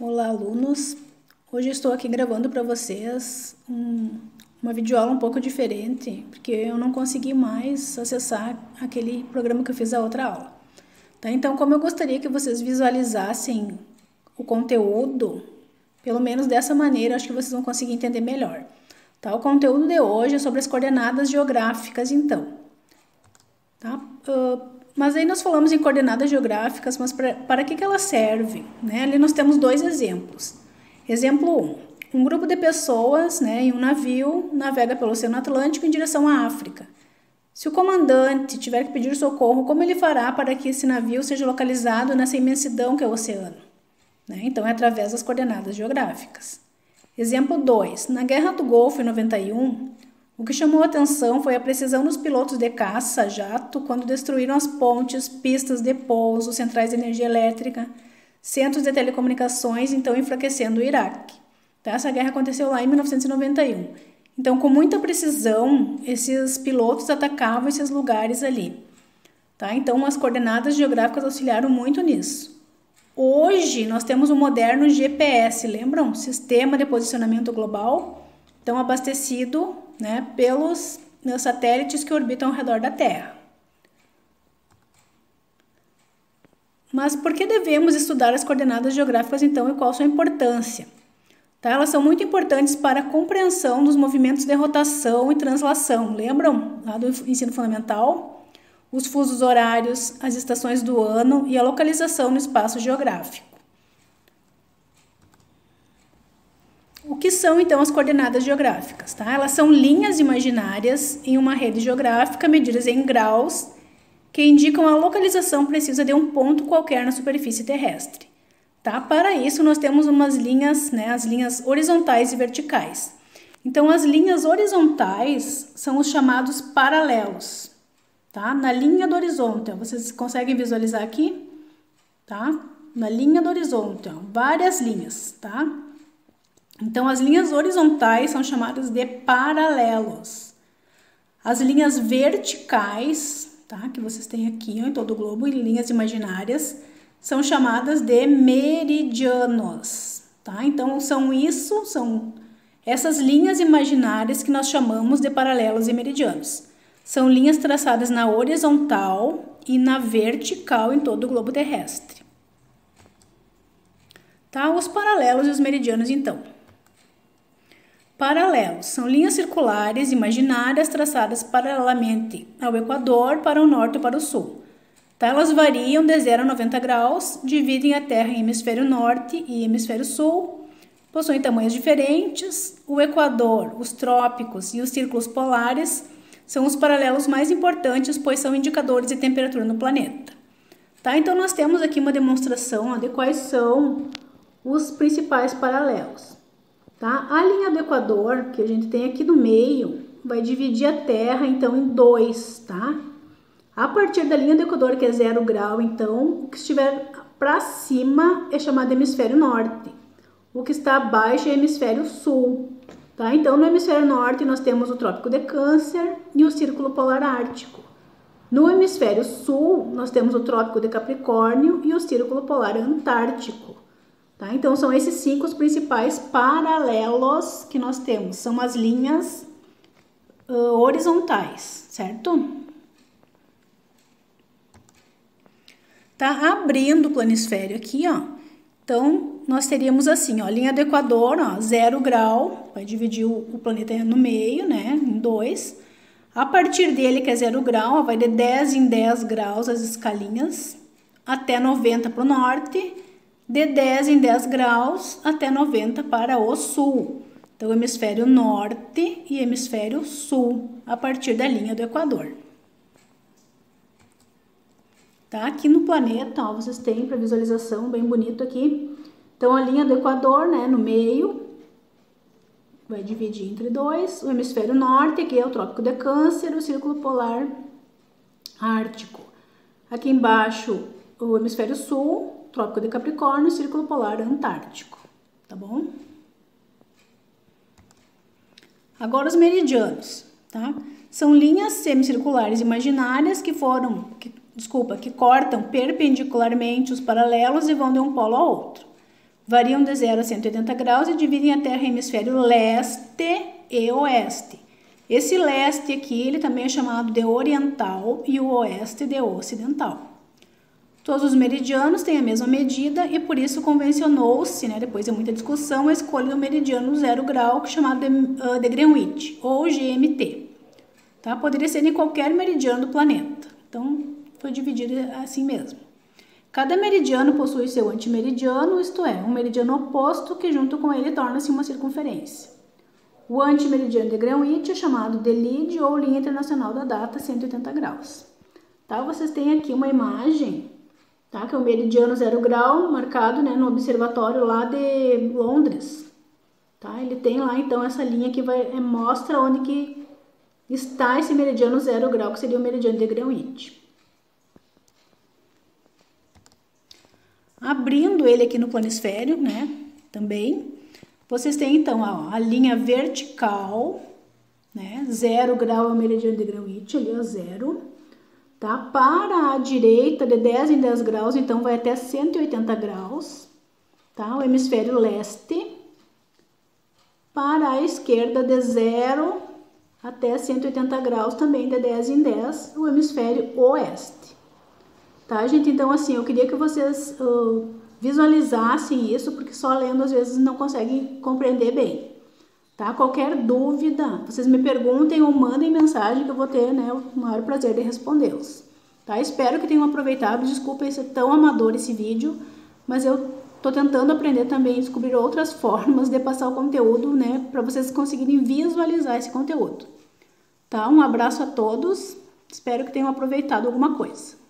Olá, alunos! Hoje estou aqui gravando para vocês uma videoaula um pouco diferente, porque eu não consegui mais acessar aquele programa que eu fiz a outra aula. Tá? Então, como eu gostaria que vocês visualizassem o conteúdo, pelo menos dessa maneira, acho que vocês vão conseguir entender melhor. Tá? O conteúdo de hoje é sobre as coordenadas geográficas, então. Tá? Mas aí nós falamos em coordenadas geográficas, mas para que elas servem? Né? Ali nós temos dois exemplos. Exemplo 1. Um grupo de pessoas, em um navio navega pelo Oceano Atlântico em direção à África. Se o comandante tiver que pedir socorro, como ele fará para que esse navio seja localizado nessa imensidão que é o oceano? Então, é através das coordenadas geográficas. Exemplo 2. Na Guerra do Golfo, em 91, o que chamou a atenção foi a precisão dos pilotos de caça-jato quando destruíram as pontes, pistas de pouso, centrais de energia elétrica, centros de telecomunicações, então enfraquecendo o Iraque. Tá? Essa guerra aconteceu lá em 1991. Então, com muita precisão, esses pilotos atacavam esses lugares ali. Tá? Então, as coordenadas geográficas auxiliaram muito nisso. Hoje, nós temos um moderno GPS, lembram? Sistema de Posicionamento Global, então abastecido pelos satélites que orbitam ao redor da Terra. Mas por que devemos estudar as coordenadas geográficas, então, e qual sua importância? Tá? Elas são muito importantes para a compreensão dos movimentos de rotação e translação. Lembram lá do ensino fundamental? Os fusos horários, as estações do ano e a localização no espaço geográfico. O que são, então, as coordenadas geográficas? Tá? Elas são linhas imaginárias em uma rede geográfica medidas em graus que indicam a localização precisa de um ponto qualquer na superfície terrestre. Tá? Para isso, nós temos umas linhas, as linhas horizontais e verticais. Então, as linhas horizontais são os chamados paralelos. Tá? Na linha do horizonte, vocês conseguem visualizar aqui? Tá? Na linha do horizonte, várias linhas, tá? Então, as linhas horizontais são chamadas de paralelos. As linhas verticais, tá? Que vocês têm aqui em todo o globo, e linhas imaginárias, são chamadas de meridianos, tá? Então, são essas linhas imaginárias que nós chamamos de paralelos e meridianos. São linhas traçadas na horizontal e na vertical em todo o globo terrestre. Tá? Os paralelos e os meridianos, então. Paralelos são linhas circulares imaginárias traçadas paralelamente ao Equador, para o norte e para o sul. Tá? Elas variam de 0 a 90 graus, dividem a Terra em hemisfério norte e hemisfério sul, possuem tamanhos diferentes. O Equador, os trópicos e os círculos polares são os paralelos mais importantes, pois são indicadores de temperatura no planeta. Tá? Então, nós temos aqui uma demonstração de quais são os principais paralelos. Tá? A linha do Equador, que a gente tem aqui no meio, vai dividir a Terra, então, em dois, tá? A partir da linha do Equador, que é 0 grau, então, o que estiver para cima é chamado de hemisfério norte. O que está abaixo é hemisfério sul. Tá? Então, no hemisfério norte, nós temos o Trópico de Câncer e o Círculo Polar Ártico. No hemisfério sul, nós temos o Trópico de Capricórnio e o Círculo Polar Antártico. Tá? Então, são esses 5 os principais paralelos que nós temos. São as linhas horizontais, certo? Tá? Abrindo o planisfério aqui, Então, nós teríamos assim, linha do Equador, 0 grau, vai dividir o planeta no meio, em 2. A partir dele, que é 0 grau, vai de 10 em 10 graus as escalinhas, até 90 para o norte, de 10 em 10 graus até 90 para o sul. Então, hemisfério norte e hemisfério sul, a partir da linha do Equador. Tá? Aqui no planeta, vocês têm para visualização, bem bonito aqui. Então, a linha do Equador, no meio, vai dividir entre 2. O hemisfério norte, que é o Trópico de Câncer, o Círculo Polar Ártico. Aqui embaixo, o hemisfério sul, Trópico de Capricórnio, Círculo Polar Antártico. Tá bom? Agora, os meridianos, tá? São linhas semicirculares imaginárias que cortam perpendicularmente os paralelos e vão de um polo ao outro. variam de 0 a 180 graus e dividem a Terra em hemisfério leste e oeste. Esse leste aqui, ele também é chamado de oriental e o oeste de ocidental. Todos os meridianos têm a mesma medida e por isso convencionou-se, né, depois de muita discussão, a escolha do meridiano 0 grau, que é chamado de Greenwich, ou GMT. Tá? Poderia ser em qualquer meridiano do planeta. Então, foi dividido assim mesmo. Cada meridiano possui seu antimeridiano, isto é, um meridiano oposto que junto com ele torna-se uma circunferência. O antimeridiano de Greenwich é chamado de LID ou linha internacional da data 180 graus. Tá? Vocês têm aqui uma imagem, tá? Que é o meridiano 0 grau marcado, né, no observatório lá de Londres. Tá? Ele tem lá então essa linha que mostra onde que está esse meridiano 0 grau, que seria o meridiano de Greenwich. Abrindo ele aqui no planisfério, né, também, vocês têm então a linha vertical, né, 0 grau é o meridiano de Greenwich, ali é 0, tá? Para a direita, de 10 em 10 graus, então vai até 180 graus, tá? O hemisfério leste. Para a esquerda, de 0 até 180 graus, também de 10 em 10, o hemisfério oeste. Tá, gente? Então, assim, eu queria que vocês visualizassem isso, porque só lendo às vezes não conseguem compreender bem. Tá? Qualquer dúvida, vocês me perguntem ou mandem mensagem que eu vou ter, né, o maior prazer de respondê-los. Tá? Espero que tenham aproveitado. Desculpem ser tão amador esse vídeo, mas eu tô tentando aprender também a descobrir outras formas de passar o conteúdo, né, para vocês conseguirem visualizar esse conteúdo. Tá? Um abraço a todos. Espero que tenham aproveitado alguma coisa.